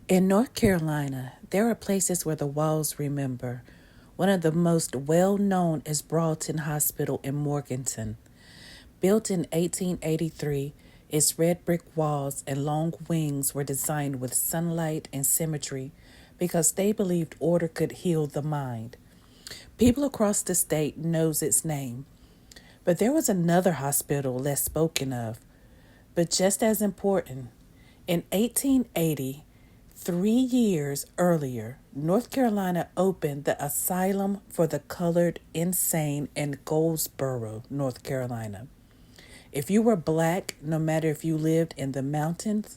In North Carolina, there are places where the walls remember. One of the most well known is Broughton Hospital in Morganton. Built in 1883, its red brick walls and long wings were designed with sunlight and symmetry because they believed order could heal the mind. People across the state knows its name. But there was another hospital less spoken of, but just as important. In 1880, 3 years earlier, North Carolina opened the Asylum for the Colored Insane in Goldsboro, North Carolina. If you were black, no matter if you lived in the mountains,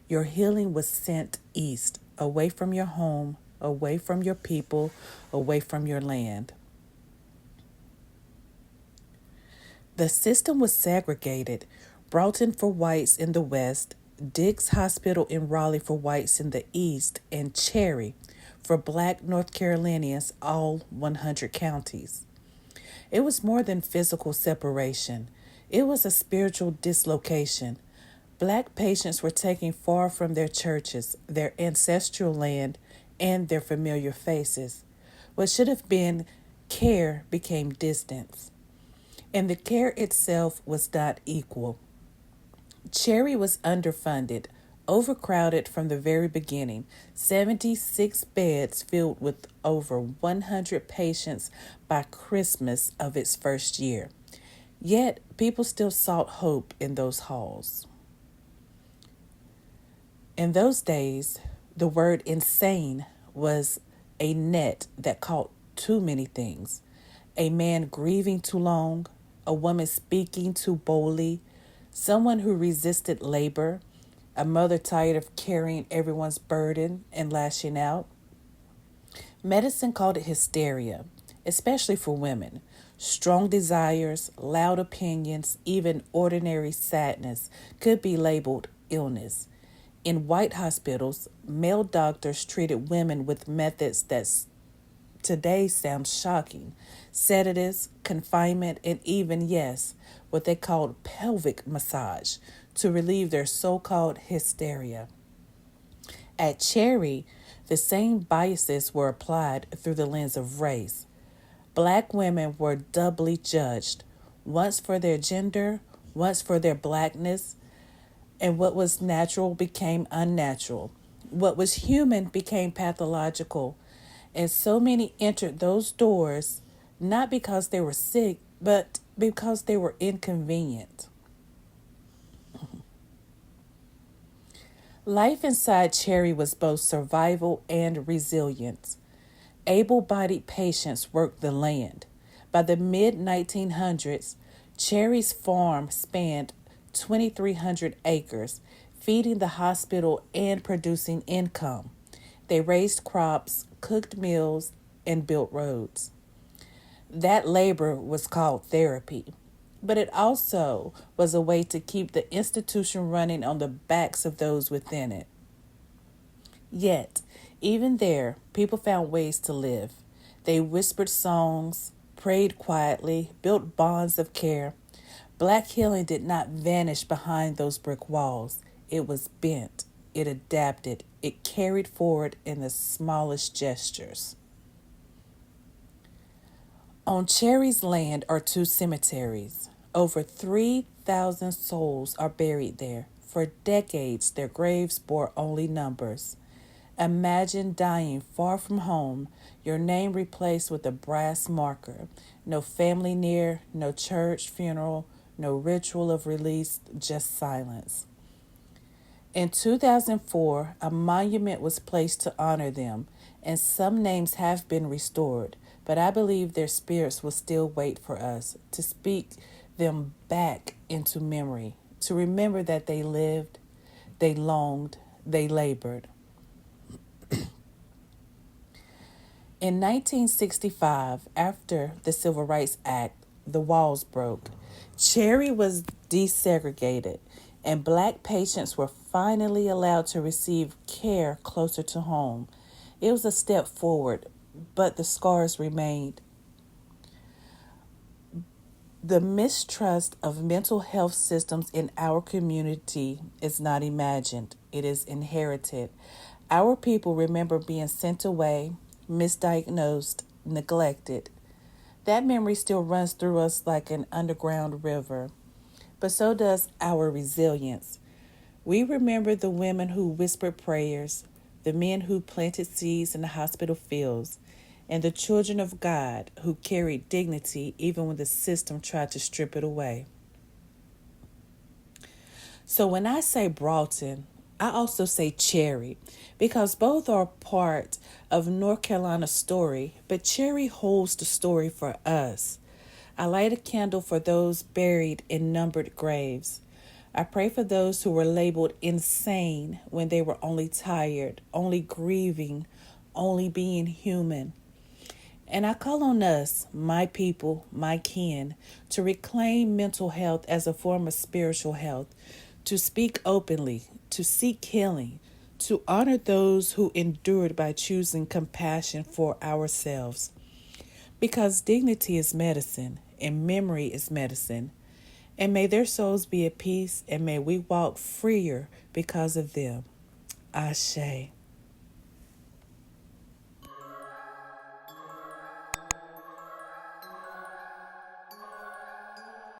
your healing was sent east, away from your home, away from your people, away from your land. The system was segregated: Broughton for whites in the west, Diggs Hospital in Raleigh for whites in the east, and Cherry for black North Carolinians, all 100 counties. It was more than physical separation. It was a spiritual dislocation. Black patients were taken far from their churches, their ancestral land, and their familiar faces. What should have been care became distance, and the care itself was not equal. Cherry was underfunded, overcrowded from the very beginning, 76 beds filled with over 100 patients by Christmas of its first year. Yet, people still sought hope in those halls. In those days, the word insane was a net that caught too many things: a man grieving too long, a woman speaking too boldly, someone who resisted labor, a mother tired of carrying everyone's burden and lashing out. Medicine called it hysteria, especially for women. Strong desires, loud opinions, even ordinary sadness could be labeled illness. In white hospitals, male doctors treated women with methods that today sound shocking: sedatives, confinement, and even, yes, what they called pelvic massage to relieve their so-called hysteria. At Cherry, the same biases were applied through the lens of race. Black women were doubly judged, once for their gender, once for their blackness, and what was natural became unnatural. What was human became pathological. And so many entered those doors not because they were sick, but because they were inconvenient. Life inside Cherry was both survival and resilience. Able bodied patients worked the land. By the mid 1900s, Cherry's farm spanned 2,300 acres, feeding the hospital and producing income. They raised crops, cooked meals, and built roads. That labor was called therapy, but it also was a way to keep the institution running on the backs of those within it. Yet, even there, people found ways to live. They whispered songs, prayed quietly, built bonds of care. Black healing did not vanish behind those brick walls. It was bent, it adapted, it carried forward in the smallest gestures. On Cherry's land are two cemeteries. Over 3,000 souls are buried there. For decades, their graves bore only numbers. Imagine dying far from home, your name replaced with a brass marker. No family near, no church funeral, no ritual of release, just silence. In 2004, a monument was placed to honor them, and some names have been restored, but I believe their spirits will still wait for us to speak them back into memory, to remember that they lived, they longed, they labored. In 1965, after the Civil Rights Act, the walls broke. Cherry was desegregated, and black patients were finally allowed to receive care closer to home. It was a step forward, but the scars remained. The mistrust of mental health systems in our community is not imagined, it is inherited. Our people remember being sent away, misdiagnosed, neglected. That memory still runs through us like an underground river, but so does our resilience. We remember the women who whispered prayers, the men who planted seeds in the hospital fields, and the children of God who carried dignity even when the system tried to strip it away. So when I say Broughton, I also say Cherry because both are part of North Carolina's story, but Cherry holds the story for us. I light a candle for those buried in numbered graves. I pray for those who were labeled insane when they were only tired, only grieving, only being human. And I call on us, my people, my kin, to reclaim mental health as a form of spiritual health, to speak openly, to seek healing, to honor those who endured by choosing compassion for ourselves. Because dignity is medicine, and memory is medicine. And may their souls be at peace, and may we walk freer because of them. Ashe.